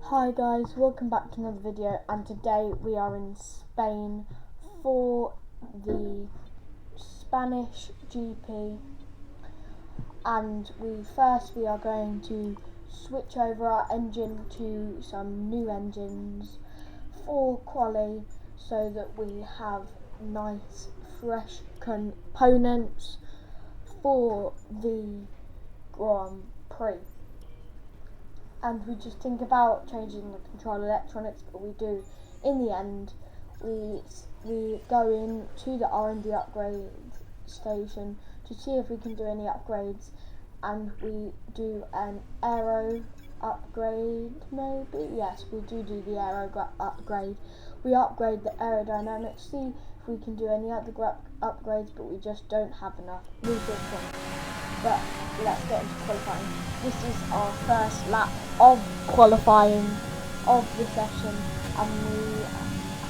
Hi guys, welcome back to another video, and today we are in Spain for the Spanish GP, and we are going to switch over our engine to some new engines for quali so that we have nice fresh components for the Grand Prix. And we just think about changing the control electronics, but we do. In the end, we go into the R&D upgrade station to see if we can do any upgrades, and we do an aero upgrade, maybe? Yes, we do the aero upgrade. We upgrade the aerodynamics, see if we can do any other upgrades, but we just don't have enough resources. But let's get into qualifying. This is our first lap of qualifying of the session, and we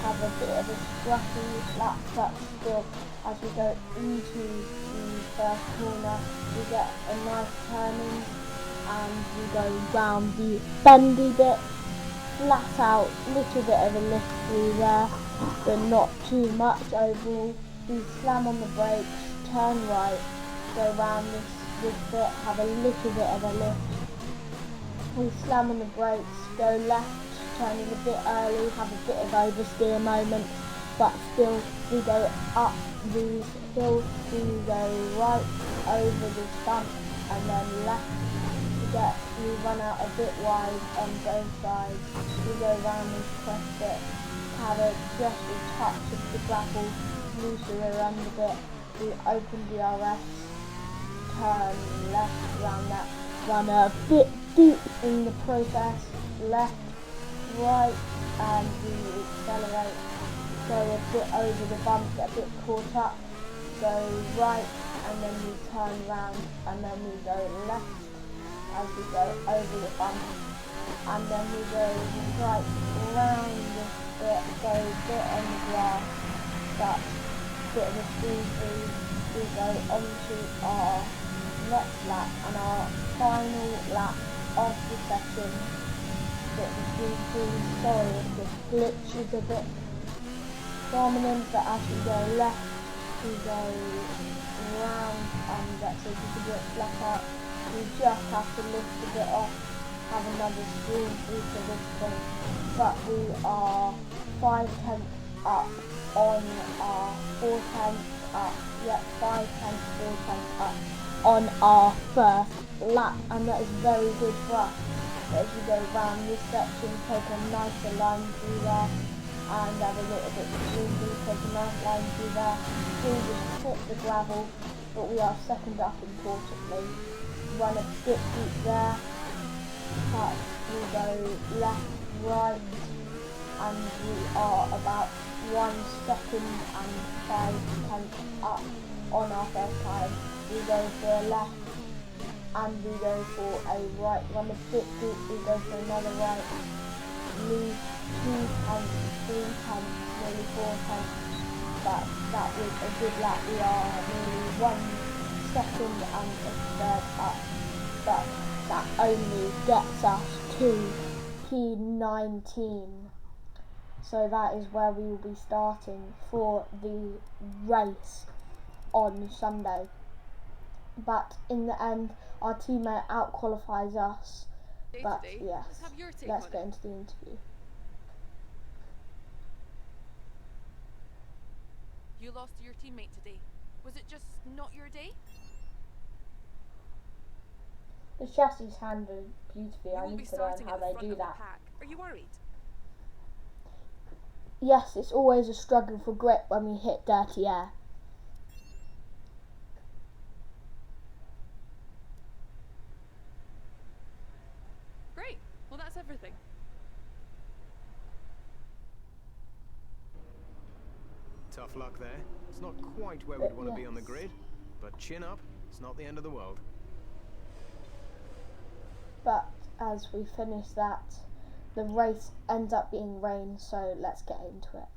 have a bit of a scruffy lap, but still, as we go into the first corner, we get a nice turning, and we go round the bendy bit, flat out, little bit of a lift through there, but not too much overall. We slam on the brakes, turn right, go round this bit, have a little bit of a lift. We slam on the brakes, go left, turning a bit early, have a bit of oversteer moment, but still we go up these hills, we go right over this bump and then left. We run out a bit wide on both sides. We go round this crest bit, have just a touch of the gravel, loose the rear end a bit. We open DRS, turn left around that, run a bit deep in the process, left, right, and we accelerate, go a bit over the bump, get a bit caught up, go right, and then we turn round, and then we go left as we go over the bump, and then we go right round this bit, go a bit on the grass, but bit of a free. We go onto our next lap and our final lap of the session. Bit of a sorry if the glitch is a bit dominant, but as we go left, we go round, and that's it. You can do it flat out. We just have to lift a bit off, have another screen through to this point, but we are 5/10 up on our 4/10 up. Yep, 5/10, 4/10 up on our first lap, and that is very good for us. But as we go round this section, take a nicer line through there, and have a little bit of zoom, take a nice line through there. We just hit the gravel, but we are second up importantly. Run a bit deep there, but we go left, right, and we are about 1 second and 5/10 up on our first time. We go for a left, and we go for a right, run a bit deep, we go for another right, lose 2/10, 3/10, nearly 4/10, but that was a good lap. We are nearly 1 second and a third up, but that only gets us to P19. So that is where we will be starting for the race on Sunday. But in the end, our teammate out-qualifies us. But yes, let's get into the interview. You lost to your teammate today. Was it just not your day? The chassis is handled beautifully. I need to learn how they do that. Are you worried? Yes, it's always a struggle for grip when we hit dirty air. Great. Well, that's everything. Tough luck there. It's not quite where we'd want to be on the grid, but chin up, it's not the end of the world. But as we finish that, the race ends up being rain, so let's get into it.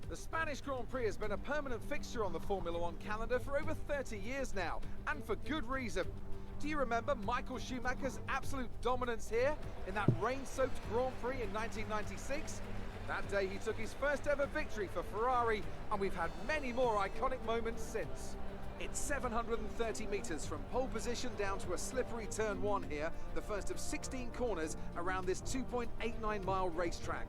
The Spanish Grand Prix has been a permanent fixture on the Formula One calendar for over 30 years now, and for good reason. Do you remember Michael Schumacher's absolute dominance here in that rain-soaked Grand Prix in 1996? That day he took his first ever victory for Ferrari, and we've had many more iconic moments since. It's 730 metres from pole position down to a slippery turn 1 here, the first of 16 corners around this 2.89 mile racetrack.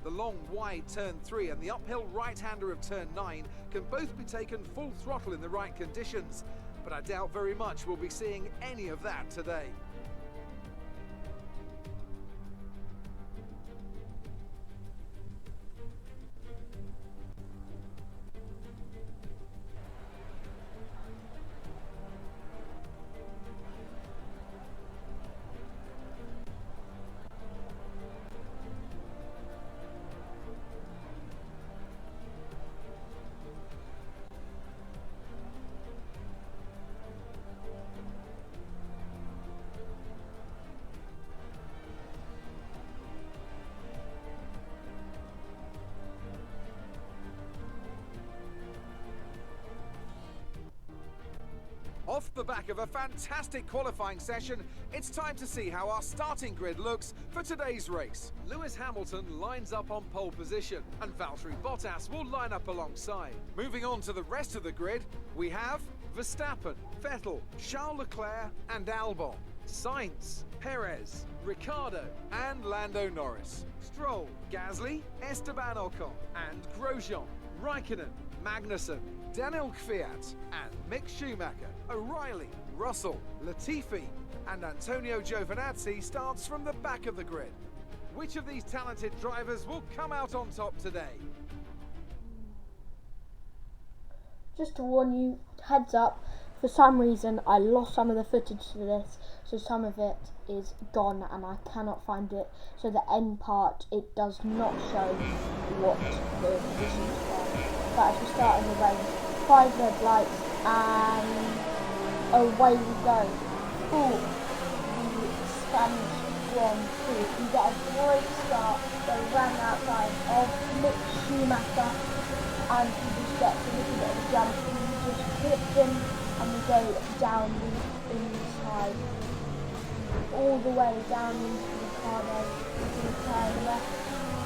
The long, wide turn 3 and the uphill right-hander of turn 9 can both be taken full throttle in the right conditions, but I doubt very much we'll be seeing any of that today. Off the back of a fantastic qualifying session, it's time to see how our starting grid looks for today's race. Lewis Hamilton lines up on pole position, and Valtteri Bottas will line up alongside. Moving on to the rest of the grid, we have Verstappen, Vettel, Charles Leclerc and Albon, Sainz, Perez, Ricciardo and Lando Norris, Stroll, Gasly, Esteban Ocon and Grosjean, Raikkonen, Magnussen, Daniel Kvyat and Mick Schumacher, O'Reilly, Russell, Latifi and Antonio Giovinazzi starts from the back of the grid. Which of these talented drivers will come out on top today? Just to warn you, heads up, for some reason I lost some of the footage for this, so some of it is gone and I cannot find it. So the end part, it does not show what the positions were. But as we start in the race, 5 red lights and away we go. Ooh, the Spanish Grand Prix. We get a great start, go round the outside of Mick Schumacher and he just gets a little bit of a jump. We just clip him and we go down the inside, all the way down into the Ricardo, into the turn left,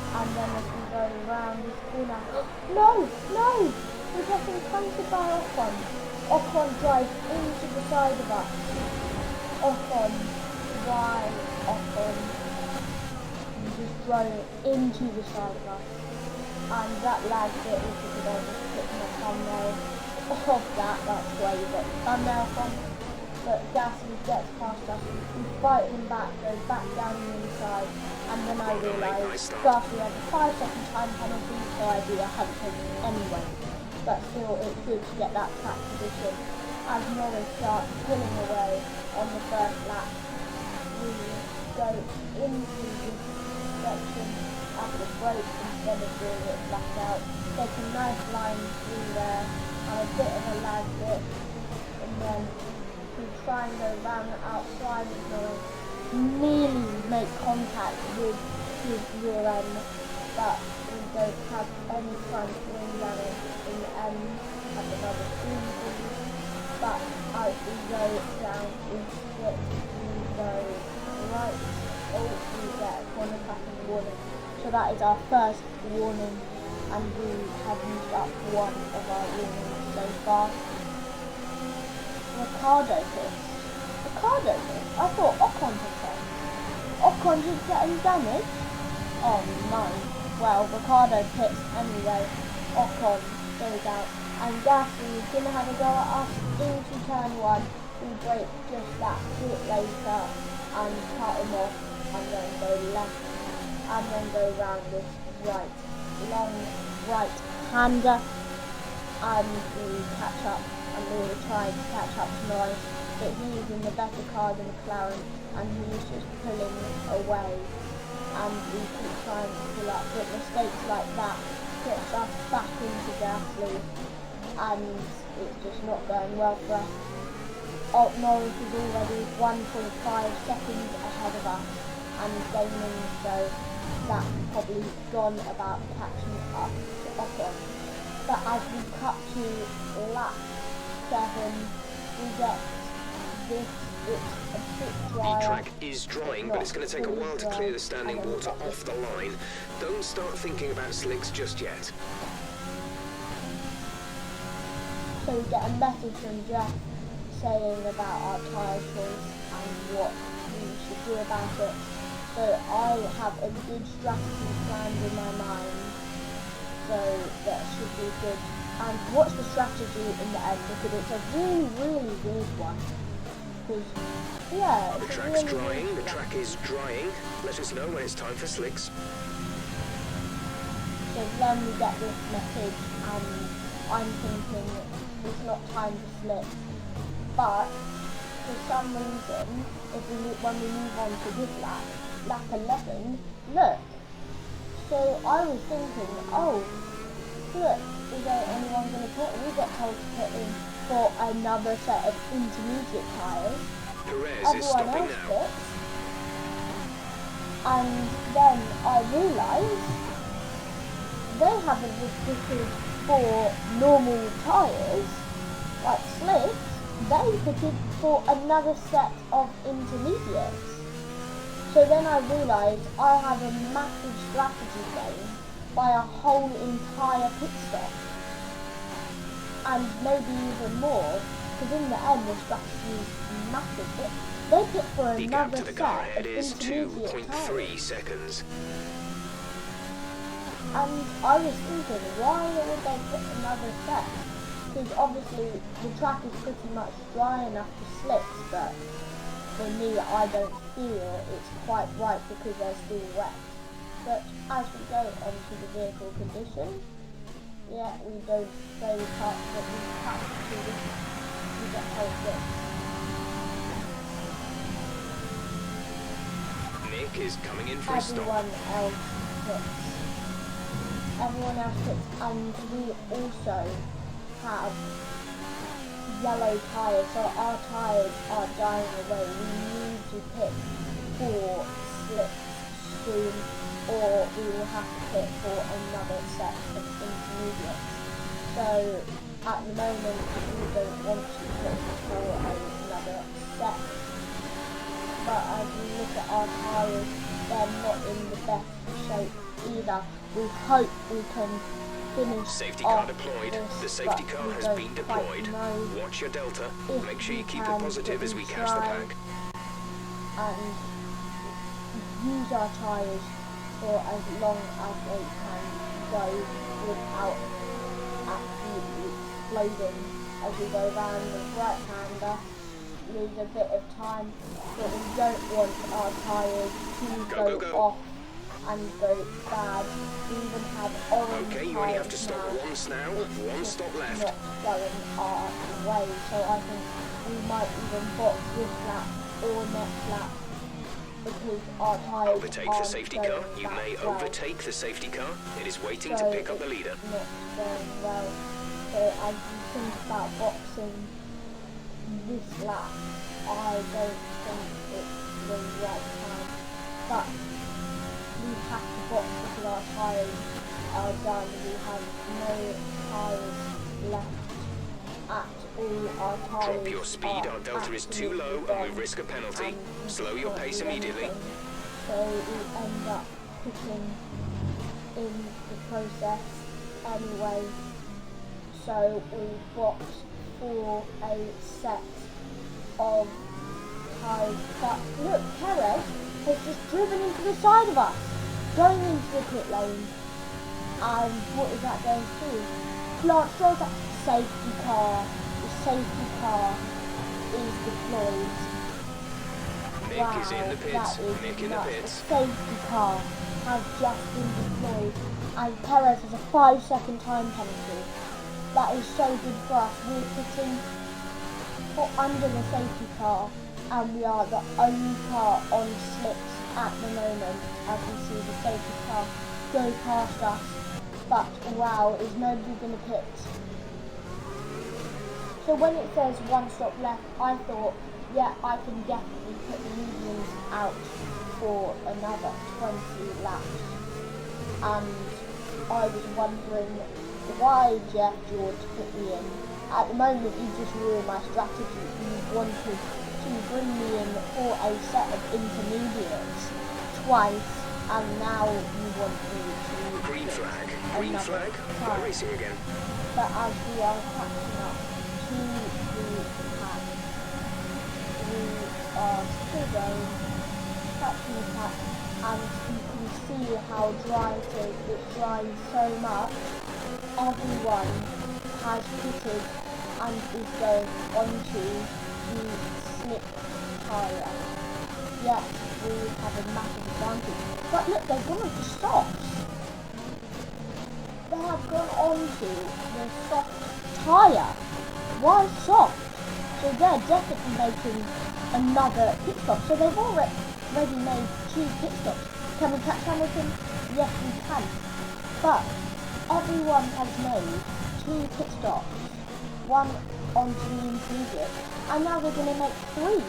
and then as we go around this corner, no, we're getting punted by Ocon. Ocon drives into the side of us. Ocon, why Ocon? You just drove it into the side of us. And that lag bit is because I was just putting a thumbnail of that's where you got the thumbnail from. But Gasly gets past us, we fight him back, goes back down the inside, and then I realised Gasly had a 5-second time penalty, so I do a hunt anyway. But still, it's good to get that track position. As Norris starts pulling away on the first lap, we go into this section at the brakes instead of doing it flat out. Take a nice line through there, and a bit of a lag bit, and then we try and go round the outside of Norris, nearly make contact with his rear end, but we don't have any front wing damage in the end at the double season. But as we go down into it, we go right, we get a corner passing warning. So that is our first warning, and we have used up one of our warnings so far. Ricardo hit. I thought Ocon hit him. Ocon didn't get any damage? Oh no. Well, Ricardo pits anyway. Ocon goes out. And Gasly is going to have a go at us into turn 1. We break just that bit later and cut him off and then go left and then go round this right, long right-hander and we catch up. And we were trying to catch up to Norris, but he was in the better car than McLaren and he was just pulling away, and we keep trying to pull up, but mistakes like that gets us back into Gasly and it's just not going well for us. Norris is already 1.5 seconds ahead of us and gaining, so that's probably gone about catching up to Ocon. But as we cut to lap 7, we get this, it's a bit The drier. track is drying, but it's going to take a Not while to fully clear dry, the standing and then water we've got off the line. Don't start thinking about slicks just yet. So we get a message from Jeff saying about our tyre choice and what we should do about it. So I have a good strategy planned in my mind, so that should be good. And what's the strategy in the end? Because it's a really, really weird one. Because, yeah, The it's a track's really drying, weird the one. track is drying. Let us know when it's time for slicks. So then we get this message, and I'm thinking it's not time to slip. But for some reason, when we move on to this lap 11, look. So I was thinking, oh, look, is there anyone going to put? We get told to put in for another set of intermediate tyres. Perez is Everyone stopping else now. pits. And then I realised they haven't just pitted for normal tyres, like slicks. They pitted for another set of intermediates. So then I realised I have a massive strategy game by a whole entire pit stop. And maybe even more, because in the end the strategy is massive. They pit for The gap another to the car set ahead of is intermediate 2.3 tyres. seconds. And I was thinking, why would they put another set? Because obviously the track is pretty much dry enough to slicks, but for me I don't feel it's quite right because they're still wet. But as we go on to the vehicle condition, yeah, we don't say we can't, but we have to, we get told this. Nick is coming in for a stop. Everyone else pits, and we also have yellow tyres, so our tyres are dying away. We need to pit for slicks soon, or we will have to pit for another set of intermediates. So at the moment we don't want to pit for another set, but as we look at our tyres, they're not in the best shape either. We hope we can finish Safety off car deployed. this, The safety but car we has don't been quite deployed. know Watch your delta. if Make sure you we keep it can, positive but as we we catch the try pack. and use our tyres for as long as they can go without absolutely exploding as we go round the right-hander. Lose a bit of time, but we don't want our tyres to go off and go bad. We even have orange Okay, you only have to tyres stop now. once now. It's One just stop left. not going our way, so I think we might even box this lap or next lap because our tyres Overtake the aren't safety going car. You that may well. overtake the safety car. It is waiting So to pick up the leader. it's not going well. So as you think about boxing this lap, I don't think it's the right time. But we have to box because our tyres are done. We have no tyres left at all. Our tyres Drop your speed. are Our delta is too absolutely low and gone, we risk a penalty. and we Slow your can't pace do immediately. anything. So we end up pitting in the process anyway. So we boxed for a set of tyres. But look, Perez has just driven into the side of us, going into the pit lane. And what is that going to do? Plant straight up. Safety car. The safety car is deployed. Nick is in the pits. that is Nick in the nuts. pits. The safety car has just been deployed, and Perez has a 5-second time penalty. That is so good for us. We're sitting under the safety car, and we are the only car on slicks at the moment, as we see the safety car go past us. But wow, is nobody going to pit? So when it says one stop left, I thought, yeah, I can definitely put the mediums out for another 20 laps. And I was wondering why Jeff George put me in. At the moment, you just ruined my strategy. You wanted to bring me in for a set of intermediates twice, and now you want me to... Green flag. Green flag. We're racing again. But as we are catching up to the pack, we are still going, catching the pack, and you can see how dry it is. It dries so much. Everyone has pitted and is going onto the slip tyre. Yes, we have a massive advantage. But look, they've gone onto softs. They have gone onto the soft tyre. Why soft? So they're definitely making another pit stop. So they've already made 2 pit stops. Can we catch Hamilton? Yes, we can. But everyone has made 2 pit stops. One onto the intermediate, and now they're going to make 3.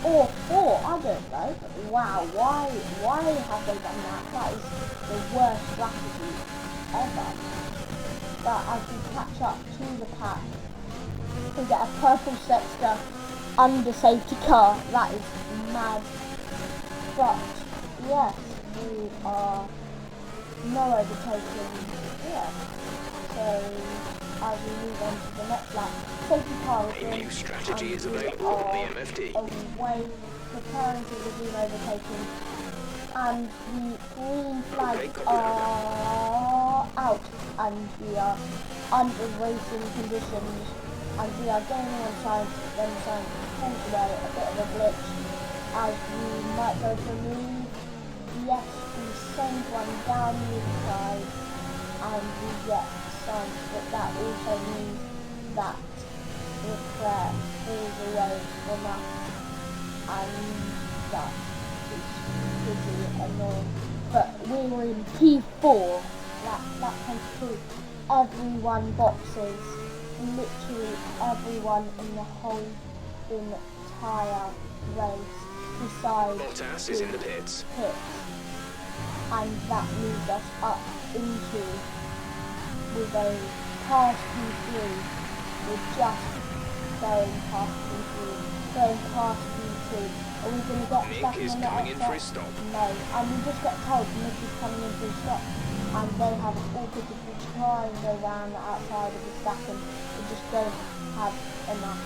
Or 4, I don't know. But wow, why have they done that? That is the worst strategy ever. But as we catch up to the pack, we get a purple Sexter under safety car. That is mad. But yes, we are no overtaking. Yeah. So as we move on to the next lap, safety car is in. A new strategy is available on the MFD. Away, preparing to resume overtaking, and the green flags are out, and we are under racing conditions, and we are gaining on science, then science pulls away, a bit of a glitch, as we might go for a move. Yes, we send one down the inside, and we get science, but that also means that Leclerc pulls away from us, and that is pretty annoying. But we were in P4, that comes through everyone boxes, literally everyone in the whole entire race, besides Bottas is in the pits. And that moved us up into, with a past P3, we're just going past P3, going past P2. Are we going to get Nick is coming in for his stop. No, and we just get told Nick is coming in for his stop, and they have all pitted to try and go round the outside of the stack, and we just don't have enough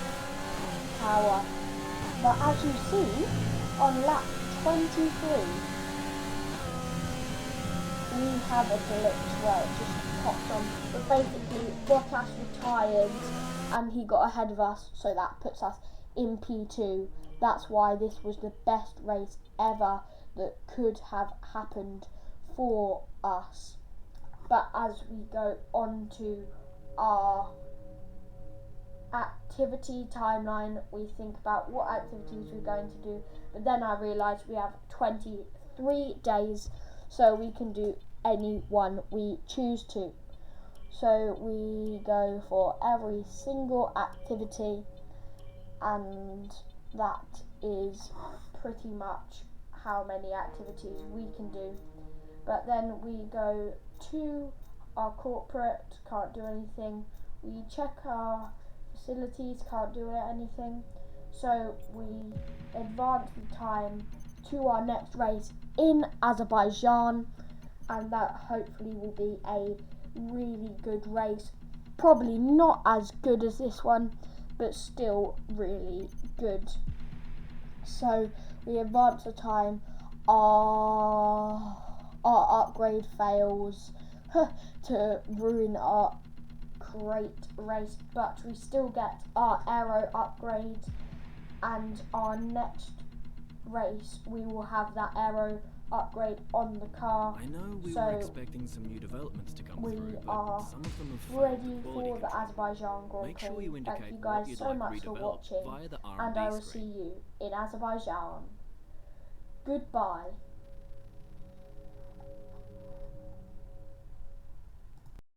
power. But as you see, on lap 23, we have a glitch where it just popped on. But basically, Bottas retired and he got ahead of us, so that puts us in P2. That's why this was the best race ever that could have happened for us. But as we go on to our activity timeline, we think about what activities we're going to do, but then I realised we have 23 days, so we can do any one we choose to. So we go for every single activity, and that is pretty much how many activities we can do. But then we go to our corporate, can't do anything. We check our facilities, can't do anything. So we advance the time to our next race in Azerbaijan, and that hopefully will be a really good race. Probably not as good as this one, but still really good. So we advance the time. Our upgrade fails to ruin our great race, but we still get our aero upgrade, and our next race we will have that aero upgrade on the car. I know we were expecting some new developments to come through, but some of them have ready failed the for quality the control. Azerbaijan Grand Make Prix. sure you indicate Thank you what guys you'd so like much for redeveloped watching, via the and I will R&D see screen. you in Azerbaijan. Goodbye.